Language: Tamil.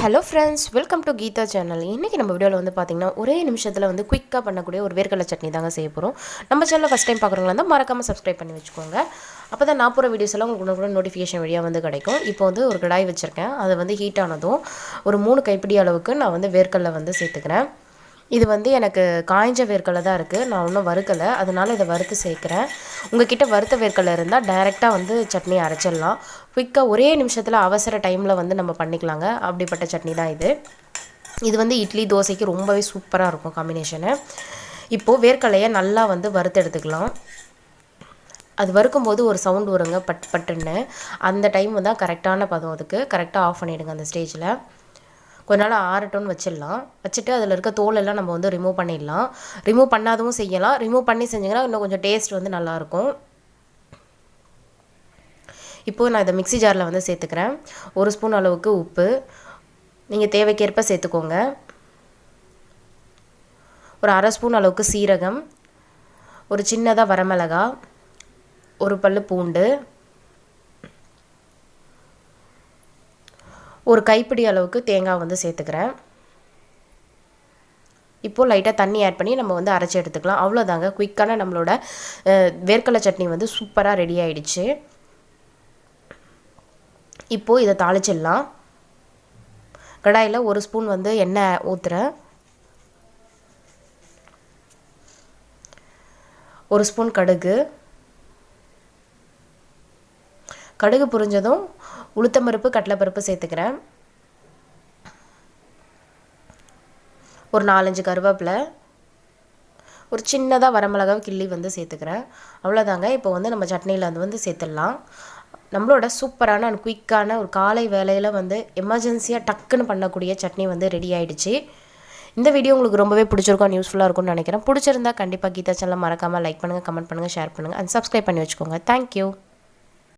Hello friends, welcome to Geetha channel. இன்னைக்கு நம்ம வீடியோல வந்து பாத்தீங்கன்னா ஒரே நிமிஷத்துல வந்து குயிக்கா பண்ணக்கூடிய ஒரு வேர்க்கடலை சட்னி தாங்க செய்ய போறோம். நம்ம சேனலை ஃபர்ஸ்ட் டைம் பார்க்கறவங்களா இருந்தா மறக்காம Subscribe பண்ணி வெச்சுக்கோங்க. அப்பதான் நான் போற வீடியோஸ் எல்லாம் உங்களுக்கு நோட்டிஃபிகேஷன் வழியா வந்து கிடைக்கும். இப்போ வந்து ஒரு கடாய் வச்சிருக்கேன். அது வந்து ஹீட் ஆனதும் ஒரு 3 கைப்பிடி அளவுக்கு நான் வந்து வேர்க்கடலை வந்து சேர்த்துக்கிறேன். இது வந்து எனக்கு காய்ஞ்ச வேர்க்கடலை தான் இருக்கு. நான் இன்னும் வறுக்கல. அதனால இத வறுத்து சேர்க்கிறேன். உங்ககிட்ட வறுத்த வேர்க்கடலை இருந்தா டைரக்டா வந்து சட்னி அரைச்சிடலாம். குயிக்கா ஒரே நிமிஷத்துல அவசர டைம்ல வந்து நம்ம பண்ணிக்கலாங்க. அப்படிப்பட்ட சட்னி தான் இது. இது வந்து இட்லி தோசைக்கு ரொம்பவே சூப்பரா இருக்கும் காம்பினேஷன். இப்போ வேர்க்கடலையை நல்லா வந்து வறுத்து எடுத்துக்கலாம். அது வறுக்கும்போது ஒரு சவுண்ட் வருங்க பட் பட்டுன்னு. அந்த டைம் தான் கரெக்டான பதம் அதுக்கு. கரெக்டா ஆஃப் பண்ணிடுங்க அந்த ஸ்டேஜ்ல. கொஞ்ச நாள் ஆறட்டும்னு வச்சிடலாம். வச்சுட்டு அதில் இருக்க தோல் எல்லாம் நம்ம வந்து ரிமூவ் பண்ணிடலாம். ரிமூவ் பண்ணாதவும் செய்யலாம். ரிமூவ் பண்ணி செஞ்சிங்கன்னா இன்னும் கொஞ்சம் டேஸ்ட் வந்து நல்லாயிருக்கும். இப்போது நான் இதை மிக்ஸி ஜாரில் வந்து சேர்த்துக்கிறேன். 1 ஸ்பூன் அளவுக்கு உப்பு, நீங்கள் தேவைக்கேற்ப சேர்த்துக்கோங்க. ஒரு 1/2 ஸ்பூன் அளவுக்கு சீரகம், ஒரு சின்னதாக வரமிளகாய், ஒரு பல்லு பூண்டு, ஒரு கைப்பிடி அளவுக்கு தேங்காய் வந்து சேர்த்துக்கிறேன். இப்போது லைட்டாக தண்ணி ஆட் பண்ணி நம்ம வந்து அரைச்சி எடுத்துக்கலாம். அவ்வளோதாங்க, குயிக்கான நம்மளோட வேர்க்கடலை சட்னி வந்து சூப்பராக ரெடி ஆயிடுச்சு. இப்போது இதை தாளிச்சிடலாம். கடாயில் 1 ஸ்பூன் வந்து எண்ணெய் ஊற்றுறேன். 1 ஸ்பூன் கடுகு. கடுகு பொரிஞ்சதும் உளுத்தம்பருப்பு கடலைப்பருப்பு சேர்த்துக்கிறேன். ஒரு 4-5 கருவேப்பிலை, ஒரு சின்னதாக வரமிளகாய் கிள்ளி வந்து சேர்த்துக்கிறேன். அவ்வளோதாங்க. இப்போ வந்து நம்ம சட்னியில் வந்து சேர்த்துடலாம். நம்மளோட சூப்பரான அண்ட் குயிக்கான ஒரு காலை வேலையில் வந்து எமர்ஜென்சியாக டக்குன்னு பண்ணக்கூடிய சட்னி வந்து ரெடி ஆகிடுச்சு. இந்த வீடியோ உங்களுக்கு ரொம்பவே பிடிச்சிருக்கும், யூஸ்ஃபுல்லாக இருக்கும்னு நினைக்கிறேன். பிடிச்சிருந்தா கண்டிப்பாக கீதா சேனலை மறக்காமல் லைக் பண்ணுங்கள், கமெண்ட் பண்ணுங்கள், ஷேர் பண்ணுங்கள் அண்ட் Subscribe பண்ணி வச்சுக்கோங்க. தேங்க்யூ.